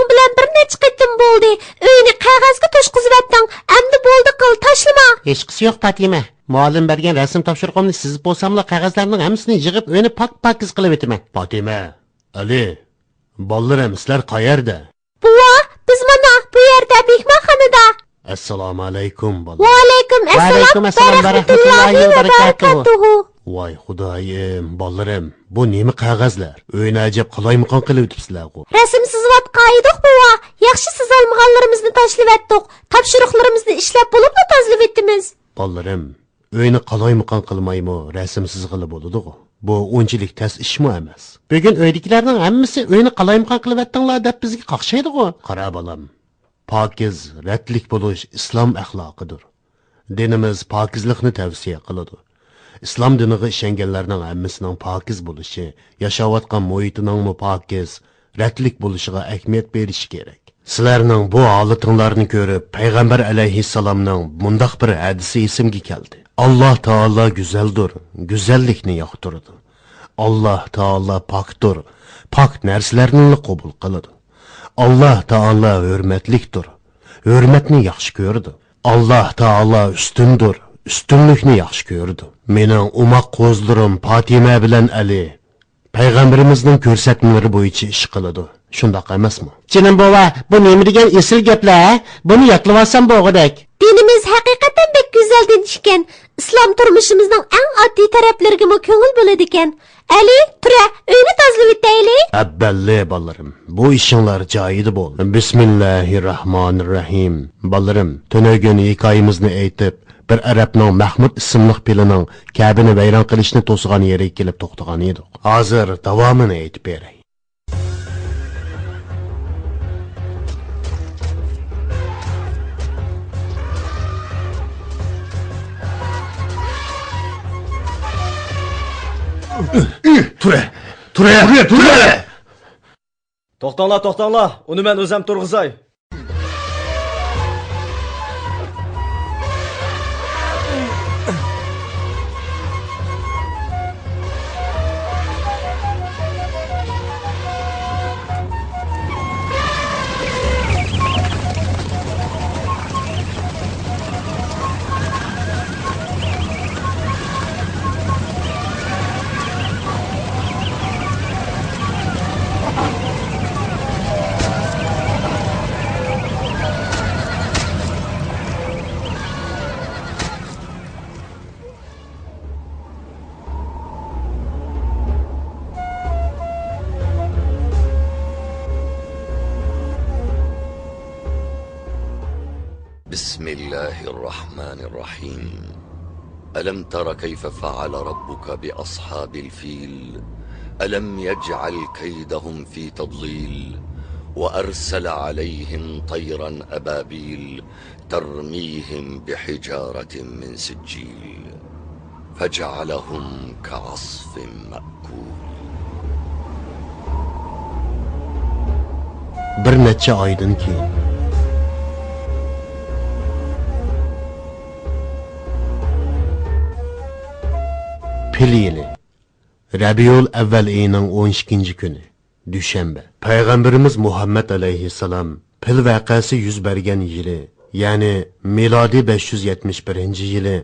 Senin bilen bir neçe qitim bo'ldi. Uyni qog'ozga to'shqizib endi bo'ldi qil, tashlama. Hech qisi yo'q Fatima. Muallim bergan rasm topshiriqimni sizib bo'lsamlar qog'ozlarning hammasini yig'ib uyni pak-pakiz qilib o'taman. Fatima, Ali, bolalarim sizlar qayerda? Buva, biz mana bu yerda mehmonxonada. Assalomu alaykum bola. Va alaykum assalom va rahmatullohi va barakatuh. Voy xudoyim, bolalarim, bu nima qog'ozlar? Uyni ajab qaloymiqon qilib o'tibsizlar-ku. Rasm sizayotgan edik buva. Yaxshi siz olmaganlarimizni tashlab etdik. Topshiriqlarimizni ishlab bo'lib tozalab etdimiz. Bolalarim, uyni qaloymiqon qilmaymi, rasmsiz qilib bo'ladi-ku. Bu unchalik tas ishmi emas. Bugun uydagilarning hammasi uyni qaloymiqon qilib etdinglar deb bizga qaqshaydi-ku. Qara bolam. Pokiz, ratlik bo'lish islom axloqidir. Dinimiz pokizlikni tavsiya qiladi. İslam diniga ishonganlarning hammasining pokiz bo'lishi, yashayotgan muhitining pokiz, ratlik bo'lishiga ahamiyat berish kerak. Sizlarning bu holatinglarni ko'rib, payg'ambar alayhissalomning bundoq bir hadisi esimga keldi. Alloh taolo go'zaldir, go'zallikni yoqtiradi. Alloh taolo pokdir, pok narsalarni qabul qiladi. Alloh taolo hurmatlikdir, hurmatni yaxshi ko'radi. Alloh taolo ustundir, ustunlikni yaxshi ko'rdi. Mening umoq qo'zlarim Fatima bilan Ali payg'ambarimizning ko'rsatmalari bo'yicha ish qiladi. Shundoq emasmi? Jinim bova, bu nima degan esil gaplar? Buni yodlab olsam bo'g'idek. Dinimiz haqiqatan bek go'zal din ekan. Islom turmushimizning eng oddiy taraflariga ko'ngil bo'ladi ekan. Ali, tura, uyni tozalab o'tayli. Abballe bolarim, bu ishinglar joyida bo'l. Bismillahirrohmanirrohim. Bolarim, tunagan hikoyamizni aytib, bir Arabning Mahmud ismli pilining Ka'bani vayron qilishni to'sgan yeriga kelib to'xtagan edik. Hozir davomini aytib beray. Ture. To'xtanglar, uni men o'zim turg'izay. بسم الله الرحمن الرحيم. ألم تر كيف فعل ربك بأصحاب الفيل؟ ألم يجعل كيدهم في تضليل وأرسل عليهم طيرا أبابيل ترميهم بحجارة من سجيل فجعلهم كعصف مأكول. Bir necha oydan keyin Pil yili Rabiul avval oyining 12 kuni dushanba. Payg'ambarimiz Muhammad alayhissalom pil voqeasi yuz bergan yili, ya'ni milodiy 571-yili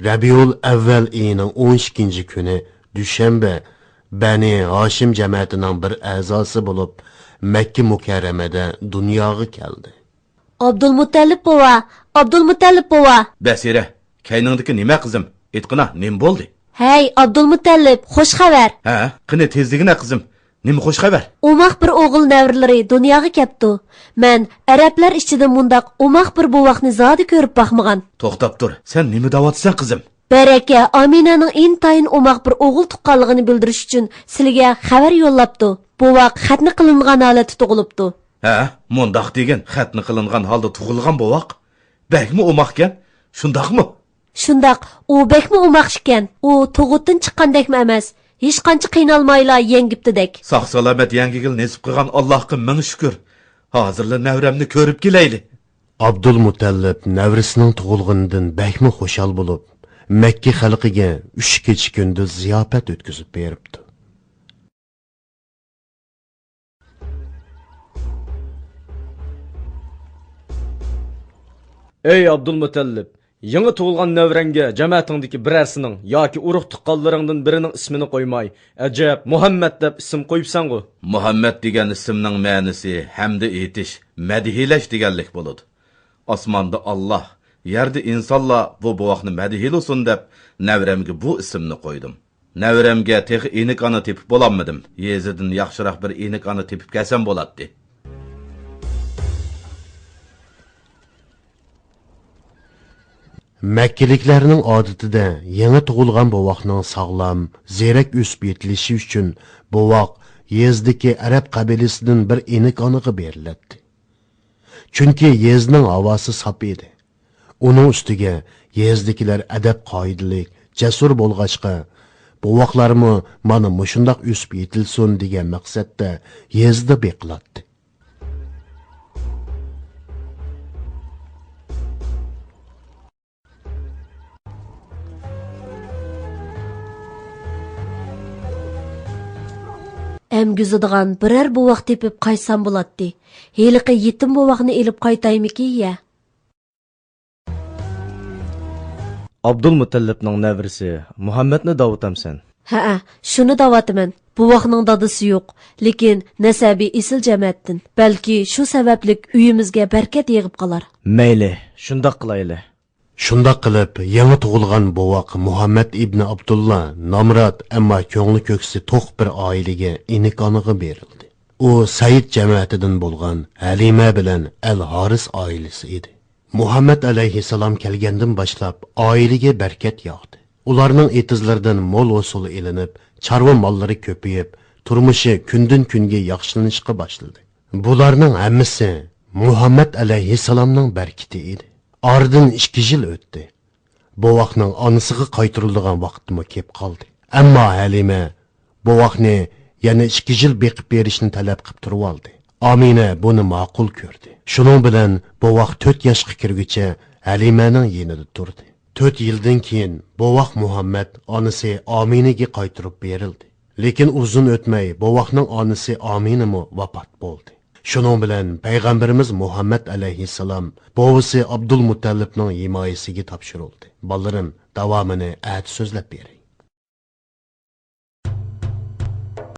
Rabiul avval oyining 12 kuni dushanba Bani Hashim jamoatining bir a'zosi bo'lib Makka mukarramada dunyoga keldi. Abdulmutallib bova. Basira, kayningdiki nima qizim? Aytqina, nima bo'ldi? Hey, Abdulmutallib, xush xabar. Ha, qani tezligina qizim. Nima xush xabar? Umoq bir o'g'il navrilari dunyoga keldi. Men arablar ichida mundaq umoq bir buvaqni zodi ko'rib baxmagan. To'xtab tur. Sen nima da'vatsan qizim? Baraka Aminaning intayin umoq bir o'g'il tuqqanligini bildirish uchun sizga xabar yo'llabdi. Buvaq xatni qilingan holatda tug'ilibdi. Ha, mundaq degan xatni qilingan holda tug'ilgan buvaq. Bakmi umoqkan? Shundaqmi? Shundaq, u bekmi umoq ekan. U tug'utdan chiqqandekmi emas. Hech qancha qiynalmayla yengibdidek. Sog' salomat yangigil nasib qilgan Allohga ming shukr. Hozirla navramni ko'rib kelayli. Abdulmutallib navrisining tug'ilganidan bakmi xushal bo'lib, Makka xalqiga 3 kecha kunduz ziyofat o'tkazib beribdi. Ey Abdulmutallib, yangi tug'ilgan navrangga jamoatingdagi birarsining yoki urug' tuqqanlaringdan birining ismini qo'ymay, ajab Muhammad deb ism qo'yibsan-ku. Muhammad degan ismning ma'nosi hamda etish, madhilash deganlik bo'ladi. Osmonda Alloh, yerda insonlar bu buvoqni madhilusun deb navramga bu ismni qo'ydim. Navramga texi eniq ana tepib bo'lolmadim. Yezidan yaxshiroq bir eniq ana tepib kelsam bo'ladi. Makkiliklarning odatida yangi tug'ilgan bovoqning sog'lom, zerak o'sib yetilishi uchun bovoq yezdagi arab qabilasidan bir eniq aniga beriladi. Chunki yezning havosi sop edi. Uning ustiga yezdikilar adab qoidalik, jasur bo'lg'achqa bovoqlarmi mana mushundoq o'sib yetilsin degan maqsadda yezda beqiladi. Әмгүзідіған бірер бовақ тепіп қайсам болады. Еліқі етім бовақны еліп қайтаймекі ия. Abdulmutallibning navrisi Muhammadni davutamsan. Ha, şunu davatımən. Buvaqның dadısı yo'q, lekin nasabi isil cəmiyyətdin. Bəlki şu səbəblik uyimizga bərkət yığıb qalar. Mayli, shundoq qilayli. Shundoq qilib, yangi tug'ilgan bovoq Muhammad ibn Abdullah nomrod ammo ko'ngli ko'ksi to'q bir oilaga iniqoniga berildi. U Said jamiyatidan bo'lgan Halima bilan Al-Haris oilasi edi. Muhammad alayhissalom kelgandan boshlab oilaga barkat yog'di. Ularning etizlaridan mol usul ilinib, chorva mollari ko'payib, turmushi kundan kunga yaxshilanishga boshladi. Bularning hammasi Muhammad alayhissalomning barkati edi. Aradan 2 yil o'tdi. Bovoqning onasiga qaytariladigan vaqtimi kelib qoldi. Ammo Halima bovoqni yana 2 yil beqib berishni talab qilib turib oldi. Amina buni ma'qul ko'rdi. Shuning bilan bovoq 4 yoshga kirguncha Halimaning yonida turdi. 4 yildan keyin bovoq Muhammad onasi Aminaga qaytarib berildi. Lekin uzun o'tmay bovoqning onasi Aminami vafot bo'ldi. Shuning bilan payg'ambarimiz Muhammad alayhissalom bovisi Abdulmutallibning himoyasiga topshirildi. Bolarim davomini so'zlab bering.